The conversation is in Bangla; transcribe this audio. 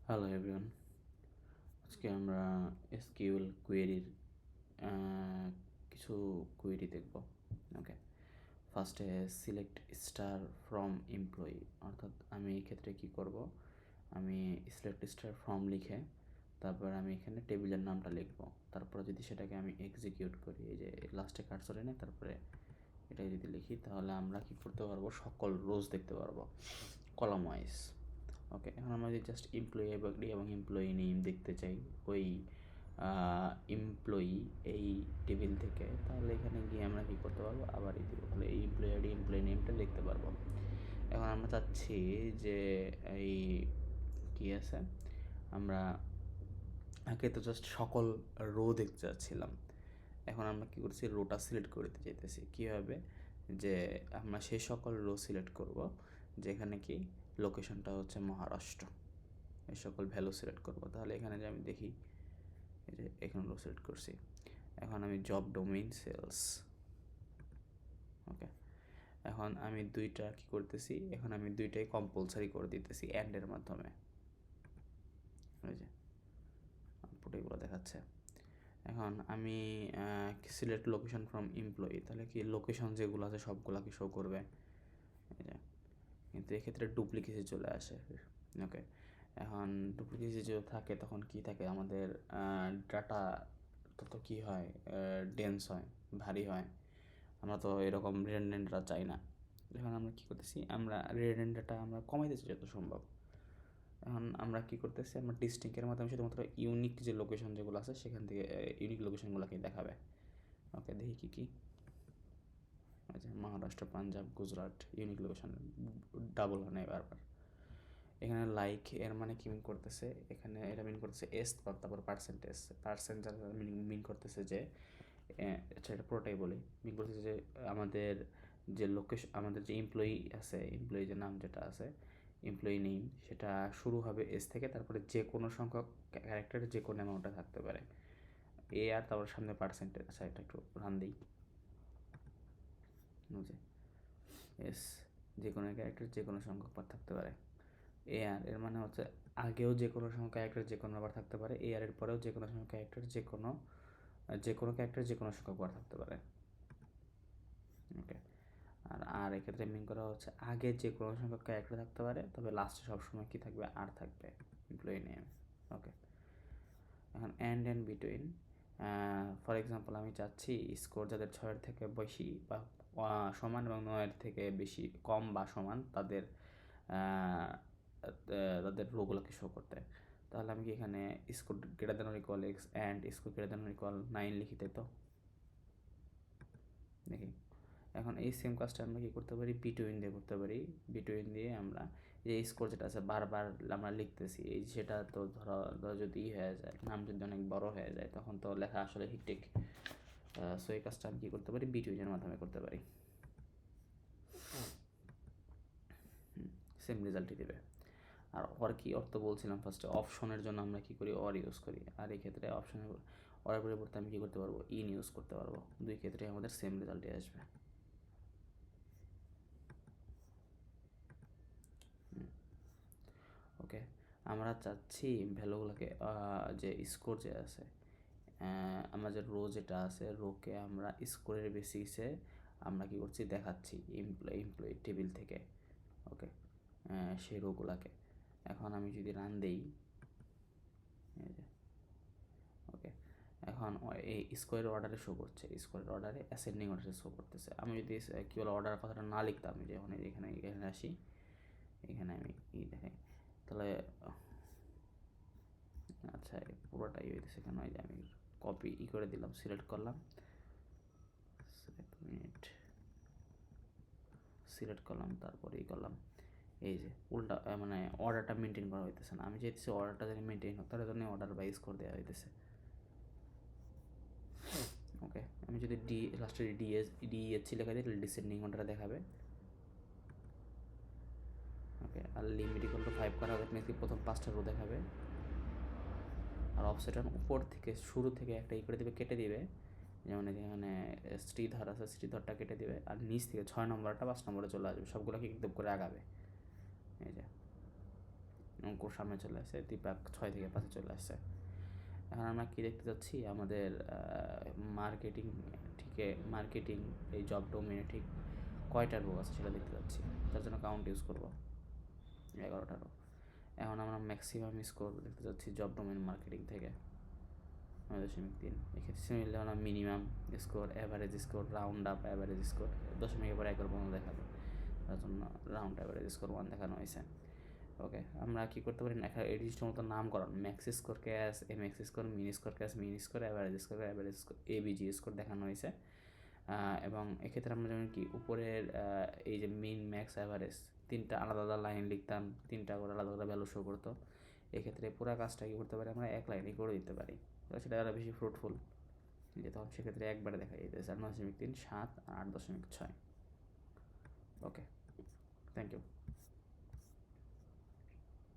হ্যালো এভরিওয়ান, আজকে আমরা এসকিউএল কোয়েরির কিছু কোয়েরি দেখব। ওকে, ফার্স্টে সিলেক্ট স্টার ফ্রম এমপ্লয়ি, অর্থাৎ আমি এই ক্ষেত্রে কী করব, আমি সিলেক্ট স্টার ফ্রম লিখে তারপর আমি এখানে টেবিলের নামটা লিখব। তারপরে যদি সেটাকে আমি এক্সিকিউট করি, এই যে লাস্টে কার্সর এনে তারপরে এটা যদি লিখি, তাহলে আমরা কী করতে পারবো, সকল রোজ দেখতে পারবো কলাম ওয়াইজ। ওকে, এখন আমরা যদি জাস্ট এমপ্লয়ি এবং এমপ্লয়ি নেম দেখতে চাই ওই এমপ্লয়ি এই টেবিল থেকে, তাহলে এখানে গিয়ে আমরা কী করতে পারবো, আবার এই দেবো, তাহলে এই এমপ্লয়ি আইডি এমপ্লয়ি নেমটা দেখতে পারবো। এখন আমরা চাচ্ছি যে এই কী আছে, আমরা আগে তো জাস্ট সকল রো দেখতে চাচ্ছিলাম, এখন আমরা কী করছি, রোটা সিলেক্ট করতে চাইতেছি। কীভাবে, যে আমরা সেই সকল রো সিলেক্ট করব যেখানে কি লোকেশনটা হচ্ছে মহারাষ্ট্র, এই সকল ভ্যালু সিলেক্ট করব। তাহলে এখানে যে আমি দেখি, এই যে এখানে রো সিলেক্ট করছি। এখন আমি জব ডোমেইন সেলস, ওকে, এখন আমি দুইটা কী করতেছি, এখন আমি দুইটাই কম্পালসারি করে দিতেছি অ্যান্ডের মাধ্যমে। ওই যে আউটপুট এগুলো দেখাচ্ছে। এখন আমি সিলেক্ট লোকেশন ফ্রম এমপ্লয়ি, তাহলে কি লোকেশন যেগুলো আছে সবগুলোকে শো করবে, এই যে, কিন্তু এক্ষেত্রে ডুপ্লিকেসি চলে আসে। ওকে, এখন ডুপ্লিকেসি যদি থাকে তখন কি থাকে, আমাদের ডাটা তত কী হয়, ডেন্স হয়, ভারী হয়। আমরা তো এরকম রিডান্ডেন্ট ডাটা চাই না। এখন আমরা কী করতেছি, আমরা রিডান্ডেন্ট ডাটা আমরা কমাইতেছি যত সম্ভব। এখন আমরা কী করতেছি, আমরা ডিস্টিংকের মাধ্যমে শুধুমাত্র ইউনিক যে লোকেশন যেগুলো আছে সেখান থেকে ইউনিক লোকেশনগুলোকে দেখাবে। ওকে, দেখি কী কী, আচ্ছা, Maharashtra, Punjab, Gujarat, unique location double হয় না বারবার। এখানে লাইক এর মানে কি মিন করতেছে, এখানে এটা মিন করতেছে এস, তারপর পার্সেন্টেজ। পার্সেন্টেজ মিন করতেছে যে, আচ্ছা এটা পুরোটাই বলি, মিন করতেছে যে আমাদের যে লোকেশন, আমাদের যে এমপ্লয়ি আছে, এমপ্লয়ি যে নাম যেটা আছে, এমপ্লয়ি নেম, সেটা শুরু হবে এস থেকে, তারপরে যে কোনো সংখ্যক ক্যারেক্টারের যে কোনো অ্যামাউন্টে থাকতে পারে, এ আর তারপর সামনে পার্সেন্টেজ। আচ্ছা এটা একটু রান দিই, বুঝে, এস যে কোনো ক্যারেক্টার যে কোনো সংখ্যক বার থাকতে পারে। এ আর এর মানে হচ্ছে আগেও যে কোনো সংখ্যক ক্যারেক্টার যে কোনো বার থাকতে পারে, এ আর এর পরেও যে কোনো সংখ্যক ক্যারেক্টার যে কোনো ক্যারেক্টার যে কোনো সংখ্যক বার থাকতে পারে। ওকে, আর এক্ষেত্রে মিন করা হচ্ছে আগে যে কোনো সংখ্যক ক্যারেক্টার থাকতে পারে, তবে লাস্টে সবসময় কী থাকবে, আর থাকবে, এমপ্লয়ি নেম। ওকে, এখন অ্যান্ড বিটুইন, ফর এক্সাম্পল আমি চাচ্ছি স্কোর যাদের 6-এর থেকে বেশি বা সমান এবং 9-এর থেকে বেশি, কম বা সমান, তাদের তাদের রোগুলোকে শো করতে। তাহলে আমি কি এখানে score greater than or equal x and score greater than or equal 9 লিখি, তাই তো? দেখি, এখন এই সেম কাজটা আমরা কী করতে পারি, বিটুইন দিয়ে করতে পারি। বিটুইন দিয়ে আমরা এই স্কোর যেটা আছে বারবার আমরা লিখতেছি, এই সেটা তো ধরো যদি হয়ে যায়, নাম যদি অনেক বড় হয়ে যায়, তখন তো লেখা আসলে হিকটিক। সো এই কাজটা আমি কী করতে পারি, বিটুইনের মাধ্যমে করতে পারি, সেম রেজাল্টই দেবে। আর অর কি অর্থ বলছিলাম ফার্স্টে, অপশনের জন্য আমরা কী করি, অর ইউজ করি। আর এই ক্ষেত্রে অপশনের অরের পরিবর্তে আমি কী করতে পারবো, ইন ইউজ করতে পারবো। দুই ক্ষেত্রে আমাদের সেম রেজাল্টই আসবে। ওকে, আমরা চাচ্ছি ভ্যালুগুলোকে, যে স্কোর যে আছে, আমরা যে রো যেটা আছে, রোকে আমরা স্কোরের বেসিসে আমরা কী করছি, দেখাচ্ছি এমপ্লয়ি টেবিল থেকে। ওকে, সেই রোগুলাকে এখন আমি যদি রান দেই, ওকে, এখন এই স্কোয়ারের অর্ডারে শো করছে, স্কোয়ারের অর্ডারে অ্যাসেন্ডিং অর্ডারে শো করতেছে। আমি যদি কী বলে অর্ডার কথাটা না লিখতাম, যখন এখানে এখানে আসি, এখানে আমি দেখাই, তাহলে আচ্ছা পুরোটাই হইতেছে কেন, এই যে আমি কপি করে দিলাম, সিলেক্ট করলাম, মিনিট সিলেক্ট করলাম, তারপরে করলাম, এই যে উল্টা, মানে অর্ডারটা মেনটেন করা হইতেছে না। আমি চাইতেছি অর্ডারটা যেন মেনটেন হোক, তার জন্য অর্ডার বাই স্কোর দেওয়া হইতেছে। ওকে, আমি যদি লাস্টে ডিএসসি লেখা দিই, তাহলে ডিসেন্ডিং অর্ডারে দেখাবে। ওকে, আর লিমিট ইকুয়াল টু 5 করা হবে, মিনস কি প্রথম 5টা রো দেখাবে। আর অফসেটন উপর থেকে শুরু থেকে একটা করে দেবে, কেটে দিবে, যেমন এখানে শ্রীধর আছে, শ্রীধরটা কেটে দিবে, আর নিচ থেকে 6 নম্বরটা 5 নম্বরে চলে আসবে, সবগুলোকে একদম করে আগাবে। এই যে অঙ্ক সামনে চলে আসছে, দীপাক 6 থেকে 5 চলে আসছে। এখন আমরা কী দেখতে যাচ্ছি, আমাদের মার্কেটিং এই জব ডোমেনে ঠিক কয়টা রো আছে সেটা দেখতে যাচ্ছি। তার জন্য কাউন্ট ইউজ করবো 11টা রো। এখন আমরা ম্যাক্সিমাম স্কোর দেখতে যাচ্ছি জব ডোমেন মার্কেটিং থেকে 9.3। এক্ষেত্রে সিমিলারলি আমরা minimum score, average score, round up average score, দশমিকের পর 1 পর্যন্ত দেখাবে, তার জন্য রাউন্ড অ্যাভারেজ স্কোর 1 দেখানো হয়েছে। ওকে, আমরা কী করতে পারি, এই জিনিসটার মতো নামকরণ, max score cash, MX score, mini score cash, mini score, average score ABG score দেখানো হয়েছে। এবং এক্ষেত্রে আমরা যেমন কি উপরের এই যে মিন ম্যাক্স অ্যাভারেজ 3টা আলাদা আলাদা লাইন লিখতাম, 3টা করে আলাদা আলাদা ভ্যালু শো করতো। এক্ষেত্রে পুরো কাজটা কী করতে পারি, আমরা 1 লাইনে করে দিতে পারি, তো সেটা আরও বেশি ফ্রুটফুল, যে তখন সেক্ষেত্রে একবারে দেখা যেতেছে 9.3, 7 আর 8.6। ওকে, থ্যাংক ইউ।